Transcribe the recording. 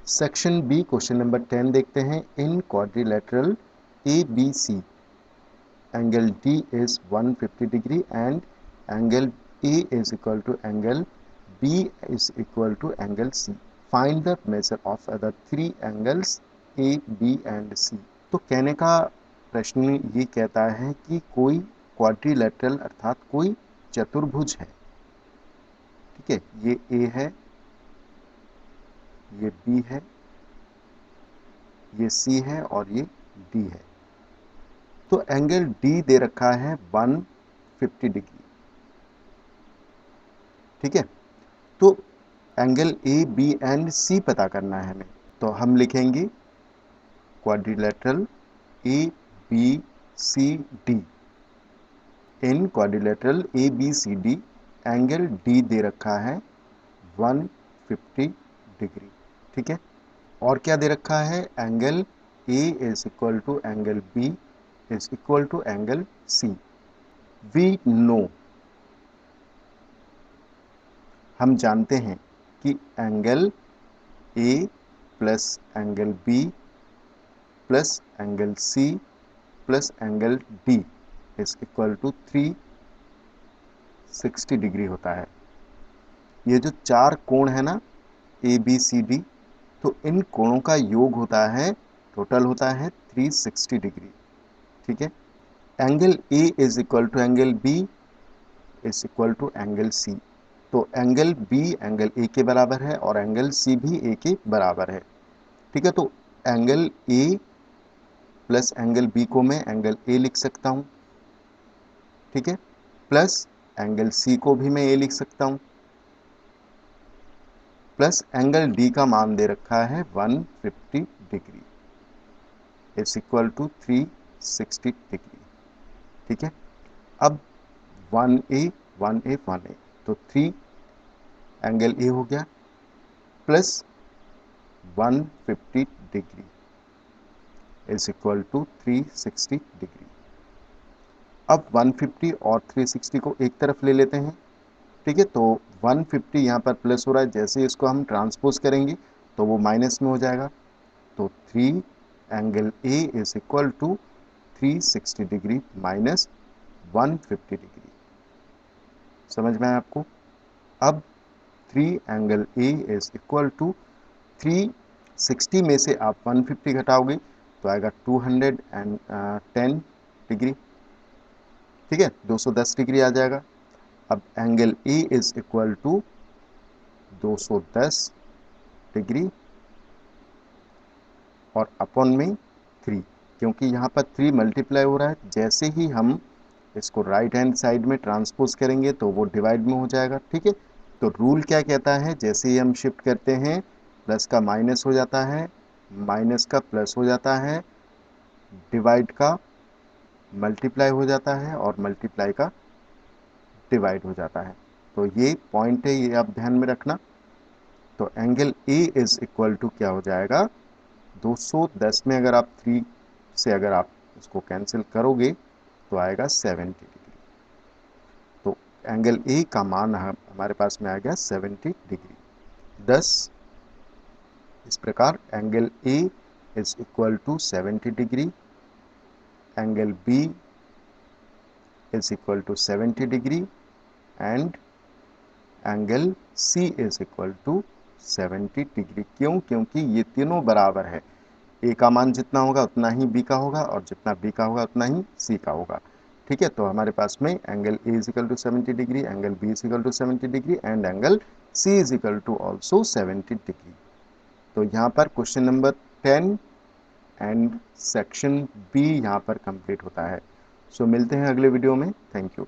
Section B question number 10 देखते हैं। In quadrilateral A B C angle D is 150 degree and angle A is equal to angle B is equal to angle C. Find the measure of other three angles A B and C. तो कहने का प्रश्न ये कहता है कि कोई quadrilateral अर्थात कोई चतुर्भुज है, ठीक है, ये ए है, ये बी है, ये सी है और ये डी है। तो एंगल डी दे रखा है 150 डिग्री, ठीक है। तो angle A B and C पता करना है हमें, तो हम लिखेंगे quadrilateral A B C D. In quadrilateral A B C D angle D दे रखा है 150 डिग्री, ठीक है। और क्या दे रखा है, angle A is equal to angle B is equal to angle C. We know, हम जानते हैं कि angle A plus angle B plus angle C plus angle D is equal to 360 degree होता है। ये जो चार कोण है ना ए बी सी डी, तो इन कोणों का योग होता है, टोटल होता है 360 डिग्री, ठीक है। Angle A is equal to angle B is equal to angle C. तो एंगल बी एंगल ए के बराबर है और एंगल सी भी ए के बराबर है, ठीक है। तो angle A plus angle B को मैं एंगल ए लिख सकता हूं, ठीक है, प्लस एंगल सी को भी मैं ए लिख सकता हूं, प्लस एंगल डी का मान दे रखा है 150 degree is equal to 360 degree, ठीक है। अब 1A 1A 1A, तो 3 एंगल ए हो गया plus 150 degree is equal to 360 degree. अब 150 और 360 को एक तरफ ले लेते हैं, ठीक है। तो 150 यहाँ पर प्लस हो रहा है, जैसे इसको हम ट्रांसपोज करेंगे तो वो माइनस में हो जाएगा। तो 3 angle A is equal to 360 degree minus 150 degree. समझ में आया आपको? अब 3 angle A is equal to 360 में से आप 150 घटाओगे तो आएगा 210 डिग्री, ठीक है, 210 डिग्री आ जाएगा। अब angle A is equal to 210 degree और अपॉन में 3, क्योंकि यहाँ पर 3 मल्टीप्लाई हो रहा है, जैसे ही हम इसको राइट हैंड साइड में ट्रांसपोज करेंगे तो वो डिवाइड में हो जाएगा, ठीक है। तो रूल क्या कहता है, जैसे ही हम शिफ्ट करते हैं प्लस का माइनस हो जाता है, माइनस का प्लस हो जाता है, डिवाइड का मल्टीप्लाई हो जाता है और मल्टीप्लाई का डिवाइड हो जाता है। तो ये पॉइंट है, ये आप ध्यान में रखना। तो angle A is equal to क्या हो जाएगा, 210 में अगर आप 3 से अगर आप उसको कैंसिल करोगे तो आएगा 70 डिग्री। तो एंगल ए का मान हमारे पास में आ गया 70 डिग्री। 10 इस प्रकार angle A is equal to 70 degree, angle B is equal to 70 degree and angle C is equal to 70 degree. क्यों? क्योंकि ये तीनों बराबर है, ए का मान जितना होगा उतना ही बी का होगा और जितना बी का होगा उतना ही सी का होगा, ठीक है। तो हमारे पास में angle A is equal to 70 degree, angle B is equal to 70 degree and angle C is equal to also 70 degree. तो यहाँ पर question number 10 and section B यहाँ पर कंप्लीट होता है। सो मिलते हैं अगले वीडियो में। Thank you.